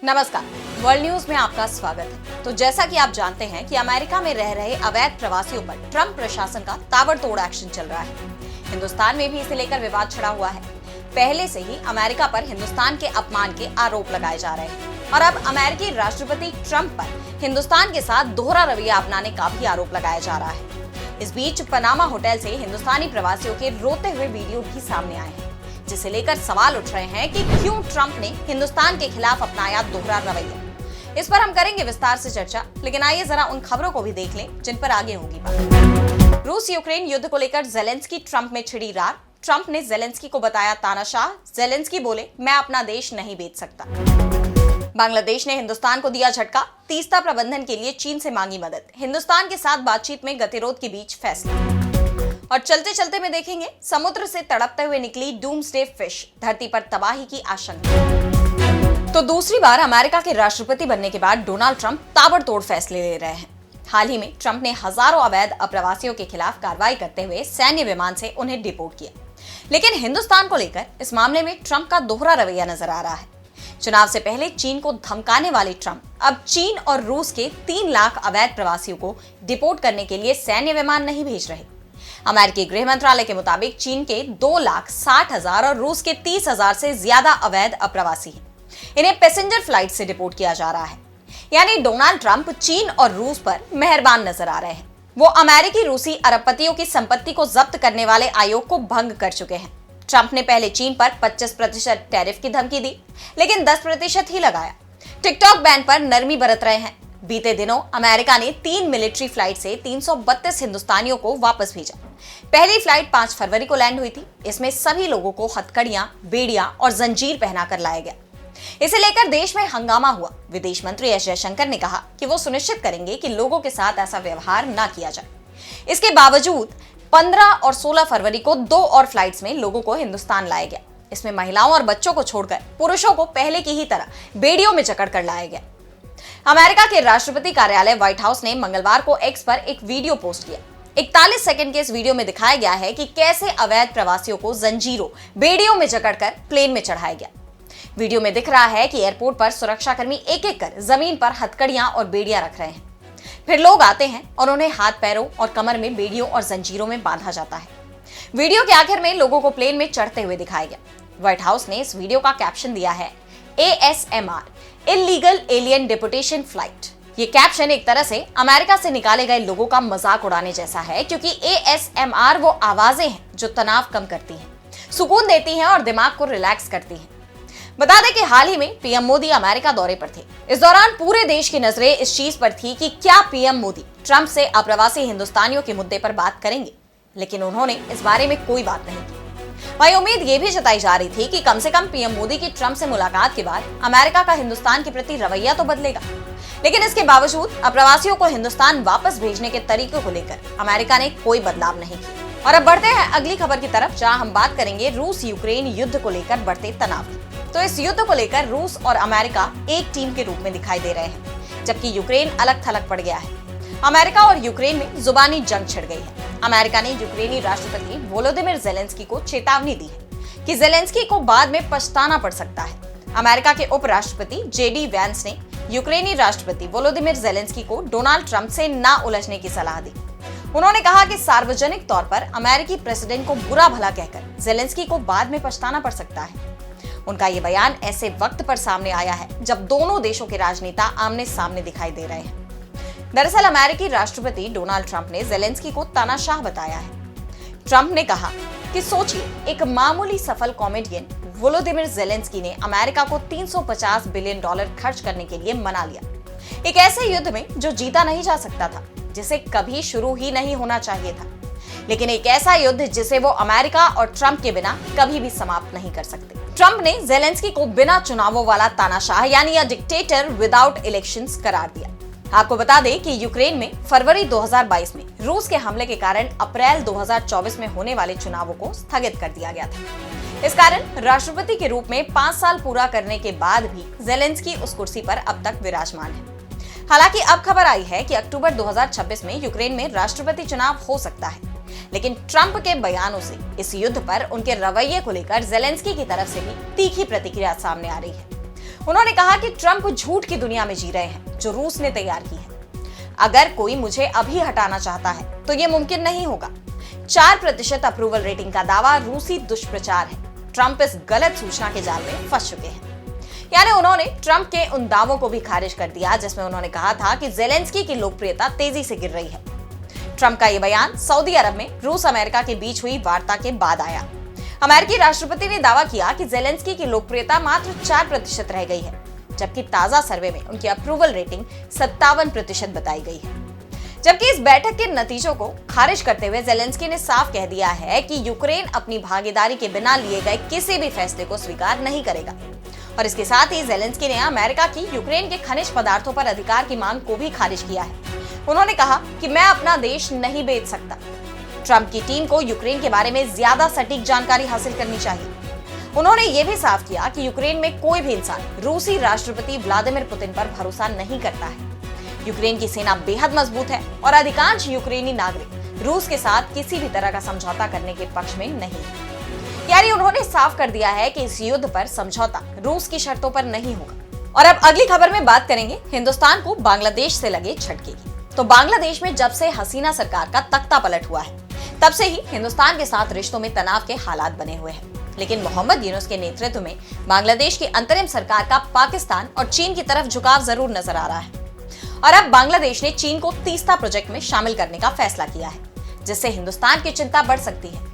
नमस्कार, world news में आपका स्वागत है। तो जैसा कि आप जानते हैं कि अमेरिका में रह रहे अवैध प्रवासियों पर ट्रंप प्रशासन का ताबड़तोड़ एक्शन चल रहा है। हिंदुस्तान में भी इसे लेकर विवाद छिड़ा हुआ है। पहले से ही अमेरिका पर हिंदुस्तान के अपमान के आरोप लगाए जा रहे हैं और अब अमेरिकी राष्ट्रपति ट्रंप पर हिंदुस्तान के साथ दोहरा रवैया अपनाने का भी आरोप लगाया जा रहा है। इस बीच पनामा होटल से हिंदुस्तानी प्रवासियों के रोते हुए वीडियो भी सामने आए हैं, जिसे लेकर सवाल उठ रहे हैं कि क्यों ट्रंप ने हिंदुस्तान के खिलाफ अपनाया दोहरा रवैया। इस पर हम करेंगे विस्तार से चर्चा, लेकिन आइए जरा उन खबरों को भी देख लें जिन पर आगे होगी बात। रूस यूक्रेन युद्ध को लेकर जेलेंस्की ट्रंप में छिड़ी रार। ट्रंप ने जेलेंस्की को बताया तानाशाह। जेलेंस्की बोले, मैं अपना देश नहीं बेच सकता। बांग्लादेश ने हिंदुस्तान को दिया झटका। तीस्ता प्रबंधन के लिए चीन से मांगी मदद। हिंदुस्तान के साथ बातचीत में गतिरोध के बीच फैसला। और चलते चलते में देखेंगे, समुद्र से तड़पते हुए निकली डूम्सडे फिश, धरती पर तबाही की आशंका। तो दूसरी बार अमेरिका के राष्ट्रपति बनने के बाद डोनाल्ड ट्रंप ताबड़तोड़ फैसले ले रहे हैं। हाल ही में ट्रंप ने हजारों अवैध अप्रवासियों के खिलाफ कार्रवाई करते हुए सैन्य विमान से उन्हें डिपोर्ट किया। लेकिन हिंदुस्तान को लेकर इस मामले में ट्रंप का दोहरा रवैया नजर आ रहा है। चुनाव से पहले चीन को धमकाने वाले ट्रंप अब चीन और रूस के 3 लाख अवैध प्रवासियों को डिपोर्ट करने के लिए सैन्य विमान नहीं भेज रहे। अमेरिकी गृह मंत्रालय के मुताबिक चीन के 2,60,000 और रूस के 30,000 से ज्यादा अवैध अप्रवासी हैं। इन्हें पैसेंजर फ्लाइट से डिपोर्ट किया जा रहा है। यानी डोनाल्ड ट्रंप चीन और रूस पर मेहरबान नजर आ रहे हैं। वो अमेरिकी रूसी अरबपतियों की संपत्ति को जब्त करने वाले आयोग को भंग कर चुके हैं। ट्रंप ने पहले चीन पर 25% टैरिफ की धमकी दी, लेकिन 10% ही लगाया। टिकटॉक बैन पर नरमी बरत रहे हैं। बीते दिनों अमेरिका ने 3 मिलिट्री फ्लाइट से 332 हिंदुस्तानियों को वापस भेजा। पहली फ्लाइट 5 फरवरी को लैंड हुई थी। इसमें सभी लोगों को हथकड़ियां, बेड़ियां और जंजीर पहनाकर लाया गया। इसे लेकर देश में हंगामा हुआ। विदेश मंत्री एस जयशंकर ने कहा कि वो सुनिश्चित करेंगे कि लोगों के साथ ऐसा व्यवहार न किया जाए। इसके बावजूद 15 और 16 फरवरी को 2 और फ्लाइट्स में लोगों को हिंदुस्तान लाया गया। इसमें महिलाओं और बच्चों को छोड़कर पुरुषों को पहले की ही तरह बेड़ियों में जकड़ कर लाया गया। अमेरिका के राष्ट्रपति कार्यालय व्हाइट हाउस ने मंगलवार को एक्स पर एक वीडियो पोस्ट किया। 41 सेकंड के इस वीडियो में दिखाया गया है कि कैसे अवैध प्रवासियों को जंजीरों, बेड़ियों में जकड़कर प्लेन में चढ़ाया गया। वीडियो में दिख रहा है कि एयरपोर्ट पर सुरक्षाकर्मी एक-एक कर जमीन पर हथकड़ियां और बेड़ियां रख रहे हैं। फिर लोग आते हैं और उन्हें हाथ पैरों और कमर में बेड़ियों और जंजीरों में बांधा जाता है। वीडियो के आखिर में लोगों को प्लेन में चढ़ते हुए दिखाया गया। व्हाइट हाउस ने इस वीडियो का कैप्शन दिया है, ASMR, illegal alien deportation flight. ये कैप्शन एक तरह से अमेरिका से निकाले गए लोगों का मजाक उड़ाने जैसा है, क्योंकि ASMR वो आवाजें हैं जो तनाव कम करती हैं, सुकून देती हैं और दिमाग को रिलैक्स करती हैं। बता दें कि हाल ही में पीएम मोदी अमेरिका दौरे पर थे। इस दौरान पूरे देश की नजरें इस चीज पर थी कि क्या पीएम मोदी ट्रंप से अप्रवासी हिंदुस्तानियों के मुद्दे पर बात करेंगे, लेकिन उन्होंने इस बारे में कोई बात नहीं की। वहीं उम्मीद ये भी जताई जा रही थी कि कम से कम पीएम मोदी की ट्रंप से मुलाकात के बाद अमेरिका का हिंदुस्तान के प्रति रवैया तो बदलेगा। लेकिन इसके बावजूद अप्रवासियों को हिंदुस्तान वापस भेजने के तरीके को लेकर अमेरिका ने कोई बदलाव नहीं किया। और अब बढ़ते हैं अगली खबर की तरफ, जहां हम बात करेंगे रूस यूक्रेन युद्ध को लेकर बढ़ते तनाव की। तो इस युद्ध को लेकर रूस और अमेरिका एक टीम के रूप में दिखाई दे रहे हैं, जबकि यूक्रेन अलग थलग पड़ गया है। अमेरिका और यूक्रेन में जुबानी जंग छिड़ गई है। अमेरिका ने यूक्रेनी राष्ट्रपति वोलोदिमिर जेलेंस्की को चेतावनी दी है कि जेलेंस्की को बाद में पछताना पड़ सकता है। अमेरिका के उपराष्ट्रपति JD वैंस ने यूक्रेनी राष्ट्रपति वोलोदिमिर जेलेंस्की को डोनाल्ड ट्रंप से ना उलझने की सलाह दी। उन्होंने कहा कि सार्वजनिक तौर पर अमेरिकी प्रेसिडेंट को बुरा भला कहकर जेलेंस्की को बाद में पछताना पड़ सकता है। उनका ये बयान ऐसे वक्त पर सामने आया है जब दोनों देशों के राजनेता आमने सामने दिखाई दे रहे हैं। दरअसल अमेरिकी राष्ट्रपति डोनाल्ड ट्रंप ने जेलेंस्की को तानाशाह बताया है। ट्रंप ने कहा कि सोचिए, एक मामूली सफल कॉमेडियन वोलोदिमिर जेलेंस्की ने अमेरिका को $350 बिलियन खर्च करने के लिए मना लिया, एक ऐसे युद्ध में जो जीता नहीं जा सकता था, जिसे कभी शुरू ही नहीं होना चाहिए था, लेकिन एक ऐसा युद्ध जिसे वो अमेरिका और ट्रंप के बिना कभी भी समाप्त नहीं कर सकते। ट्रंप ने जेलेंस्की को बिना चुनावों वाला तानाशाह यानी अ डिक्टेटर विदाउट इलेक्शंस करार दिया। आपको बता दें कि यूक्रेन में फरवरी 2022 में रूस के हमले के कारण अप्रैल 2024 में होने वाले चुनावों को स्थगित कर दिया गया था। इस कारण राष्ट्रपति के रूप में 5 साल पूरा करने के बाद भी जेलेंस्की उस कुर्सी पर अब तक विराजमान है। हालांकि अब खबर आई है कि अक्टूबर 2026 में यूक्रेन में राष्ट्रपति चुनाव हो सकता है, लेकिन ट्रंप के बयानों से इस युद्ध पर उनके रवैये को लेकर जेलेंस्की की तरफ से भी तीखी प्रतिक्रिया सामने आ रही है। उन्होंने कहा कि ट्रंप झूठ की दुनिया में जी रहे हैं जो रूस ने तैयार की है। अगर कोई मुझे अभी हटाना चाहता है तो ये मुमकिन नहीं होगा। 4% अप्रूवल रेटिंग का दावा रूसी दुष्प्रचार है। ट्रंप इस गलत सूचना के जाल में फंस चुके हैं। यानी उन्होंने ट्रंप के उन दावों को भी खारिज कर दिया जिसमें उन्होंने कहा था कि ज़ेलेंस्की की लोकप्रियता तेजी से गिर रही है। ट्रंप का यह बयान सऊदी अरब में रूस अमेरिका के बीच हुई वार्ता के बाद आया। अमेरिकी राष्ट्रपति ने दावा किया कि ज़ेलेंस्की की लोकप्रियता मात्र 4% रह गई है, जबकि ताजा सर्वे में उनकी अप्रूवल रेटिंग 57% बताई गई है। जबकि इस बैठक के नतीजों को खारिज करते हुए ज़ेलेंस्की ने साफ कह दिया है कि यूक्रेन अपनी भागीदारी के बिना लिए गए किसी भी फैसले को स्वीकार नहीं करेगा। और इसके साथ ही ज़ेलेंस्की ने अमेरिका की यूक्रेन के खनिज पदार्थों पर अधिकार की मांग को भी खारिज किया है। उन्होंने कहा कि मैं अपना देश नहीं बेच सकता। ट्रंप की टीम को यूक्रेन के बारे में ज्यादा सटीक जानकारी हासिल करनी चाहिए। उन्होंने ये भी साफ किया कि यूक्रेन में कोई भी इंसान रूसी राष्ट्रपति व्लादिमीर पुतिन पर भरोसा नहीं करता है। यूक्रेन की सेना बेहद मजबूत है और अधिकांश यूक्रेनी नागरिक रूस के साथ किसी भी तरह का समझौता करने के पक्ष में नहीं है। यानी उन्होंने साफ कर दिया है कि इस युद्ध पर समझौता रूस की शर्तों पर नहीं होगा। और अब अगली खबर में बात करेंगे हिंदुस्तान को बांग्लादेश से लगे झटके की। तो बांग्लादेश में जब से हसीना सरकार का तख्ता पलट हुआ है तब से ही हिंदुस्तान के साथ रिश्तों में तनाव के हालात बने हुए हैं। लेकिन मोहम्मद यूनुस के नेतृत्व में बांग्लादेश की अंतरिम सरकार का पाकिस्तान और चीन की तरफ झुकाव जरूर नजर आ रहा है। और अब बांग्लादेश ने चीन को तीस्ता प्रोजेक्ट में शामिल करने का फैसला किया है, जिससे हिंदुस्तान की चिंता बढ़ सकती है।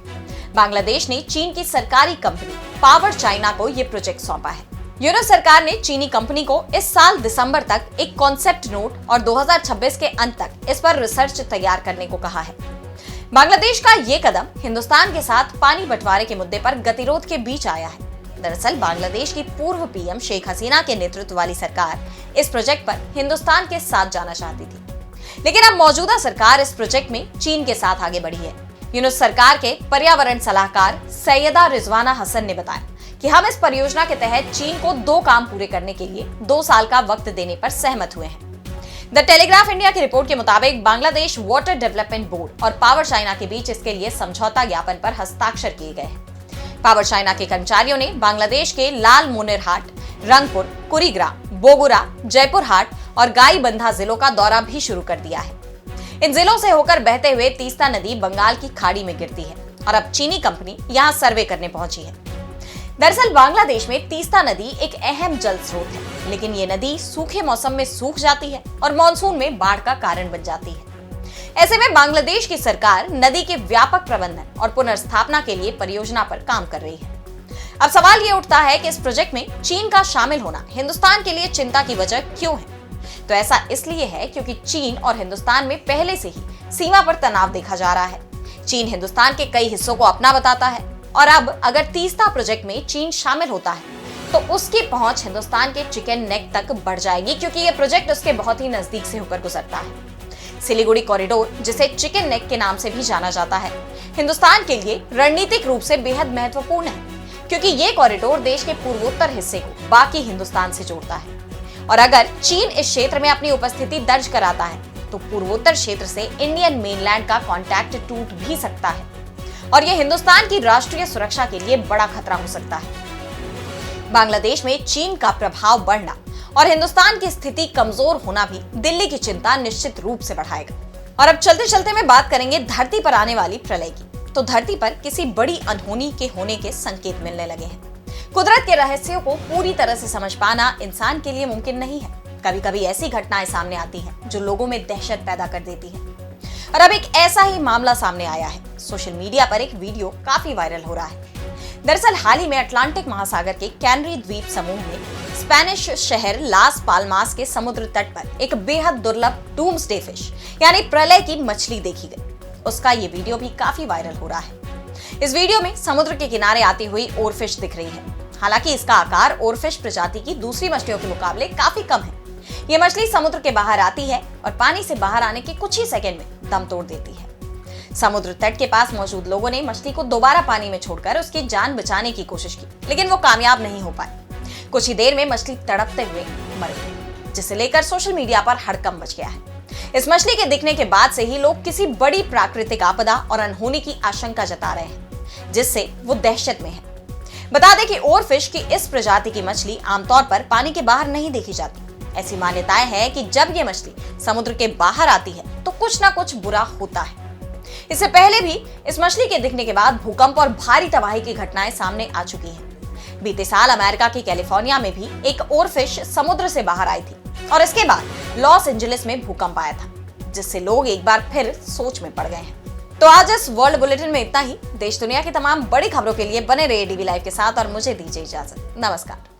बांग्लादेश ने चीन की सरकारी कंपनी पावर चाइना को यह प्रोजेक्ट सौंपा है। यूनुस सरकार ने चीनी कंपनी को इस साल दिसंबर तक एक कॉन्सेप्ट नोट और 2026 के अंत तक इस पर रिसर्च तैयार करने को कहा है। बांग्लादेश का ये कदम हिंदुस्तान के साथ पानी बंटवारे के मुद्दे पर गतिरोध के बीच आया है। दरअसल बांग्लादेश की पूर्व पीएम शेख हसीना के नेतृत्व वाली सरकार इस प्रोजेक्ट पर हिंदुस्तान के साथ जाना चाहती थी, लेकिन अब मौजूदा सरकार इस प्रोजेक्ट में चीन के साथ आगे बढ़ी है। यूनुस सरकार के पर्यावरण सलाहकार सैयदा रिजवाना हसन ने बताया कि हम इस परियोजना के तहत चीन को 2 काम पूरे करने के लिए 2 साल का वक्त देने पर सहमत हुए हैं। द टेलीग्राफ इंडिया की रिपोर्ट के मुताबिक बांग्लादेश वाटर डेवलपमेंट बोर्ड और पावर चाइना के बीच इसके लिए समझौता ज्ञापन पर हस्ताक्षर किए गए हैं। पावर चाइना के कर्मचारियों ने बांग्लादेश के लाल मोनेरहाट, रंगपुर, कुरीग्राम, बोगुरा, जयपुर हाट और गाईबंधा जिलों का दौरा भी शुरू कर दिया है। इन जिलों से होकर बहते हुए तीस्ता नदी बंगाल की खाड़ी में गिरती है और अब चीनी कंपनी यहाँ सर्वे करने पहुंची है। दरअसल बांग्लादेश में तीस्ता नदी एक अहम जल स्रोत है, लेकिन ये नदी सूखे मौसम में सूख जाती है और मानसून में बाढ़ का कारण बन जाती है। ऐसे में बांग्लादेश की सरकार नदी के व्यापक प्रबंधन और पुनर्स्थापना के लिए परियोजना पर काम कर रही है। अब सवाल ये उठता है कि इस प्रोजेक्ट में चीन का शामिल होना हिंदुस्तान के लिए चिंता की वजह क्यों है? तो ऐसा इसलिए है क्योंकि चीन और हिंदुस्तान में पहले से ही सीमा पर तनाव देखा जा रहा है। चीन हिंदुस्तान के कई हिस्सों को अपना बताता है और अब अगर तीस्ता प्रोजेक्ट में चीन शामिल होता है तो उसकी पहुंच हिंदुस्तान के चिकन नेक तक बढ़ जाएगी, क्योंकि यह प्रोजेक्ट उसके बहुत ही नजदीक से होकर गुजरता है। सिलीगुड़ी कॉरिडोर, जिसे चिकन नेक के नाम से भी जाना जाता है, हिंदुस्तान के लिए रणनीतिक रूप से बेहद महत्वपूर्ण है, क्योंकि ये कॉरिडोर देश के पूर्वोत्तर हिस्से को बाकी हिंदुस्तान से जोड़ता है। और अगर चीन इस क्षेत्र में अपनी उपस्थिति दर्ज कराता है तो पूर्वोत्तर क्षेत्र से इंडियन मेनलैंड का कॉन्टैक्ट टूट भी सकता है और यह हिंदुस्तान की राष्ट्रीय सुरक्षा के लिए बड़ा खतरा हो सकता है। बांग्लादेश में चीन का प्रभाव बढ़ना और हिंदुस्तान की स्थिति कमजोर होना भी दिल्ली की चिंता निश्चित रूप से बढ़ाएगा। और अब चलते चलते में बात करेंगे धरती पर आने वाली प्रलय की। तो धरती पर किसी बड़ी अनहोनी के होने के संकेत मिलने लगे हैं। कुदरत के रहस्यों को पूरी तरह से समझ पाना इंसान के लिए मुमकिन नहीं है। कभी कभी ऐसी घटनाएं सामने आती हैं जो लोगों में दहशत पैदा कर देती हैं। और अब एक ऐसा ही मामला सामने आया है। सोशल मीडिया पर एक वीडियो काफी वायरल हो रहा है। दरअसल हाल ही में अटलांटिक महासागर के कैनरी द्वीप समूह में स्पेनिश शहर लास पाल्मास के समुद्र तट पर एक बेहद दुर्लभ डूम्सडे फिश यानी प्रलय की मछली देखी गई। उसका ये वीडियो भी काफी वायरल हो रहा है। इस वीडियो में समुद्र के किनारे आती हुई ओरफिश दिख रही है। हालांकि इसका आकार ओरफिश प्रजाति की दूसरी मछलियों के मुकाबले काफी कम है। ये मछली समुद्र के बाहर आती है और पानी से बाहर आने के कुछ ही सेकंड में दम तोड़ देती है। समुद्र तट के पास मौजूद लोगों ने मछली को दोबारा पानी में छोड़कर उसकी जान बचाने की कोशिश की, लेकिन वो कामयाब नहीं हो पाए। कुछ ही देर में मछली तड़पते हुए मर गई, जिसे लेकर सोशल मीडिया पर हड़कंप मच गया है। इस मछली के दिखने के बाद से ही लोग किसी बड़ी प्राकृतिक आपदा और अनहोनी की आशंका जता रहे हैं, जिससे वो दहशत में है। बता दें कि ओरफिश की इस प्रजाति की मछली आमतौर पर पानी के बाहर नहीं देखी जाती। ऐसी मान्यताएं हैं कि जब ये मछली समुद्र के बाहर आती है तो कुछ ना कुछ बुरा होता है। इससे पहले भी इस मछली के दिखने के बाद भूकंप और भारी तबाही की घटनाएं सामने आ चुकी हैं। बीते साल अमेरिका के कैलिफोर्निया में भी एक ओरफिश समुद्र से बाहर आई थी और इसके बाद लॉस एंजलिस में भूकंप आया था, जिससे लोग एक बार फिर सोच में पड़ गए हैं। तो आज इस वर्ल्ड बुलेटिन में इतना ही। देश दुनिया की तमाम बड़ी खबरों के लिए बने रहिए डीवी लाइव के साथ और मुझे दीजिए इजाजत। नमस्कार।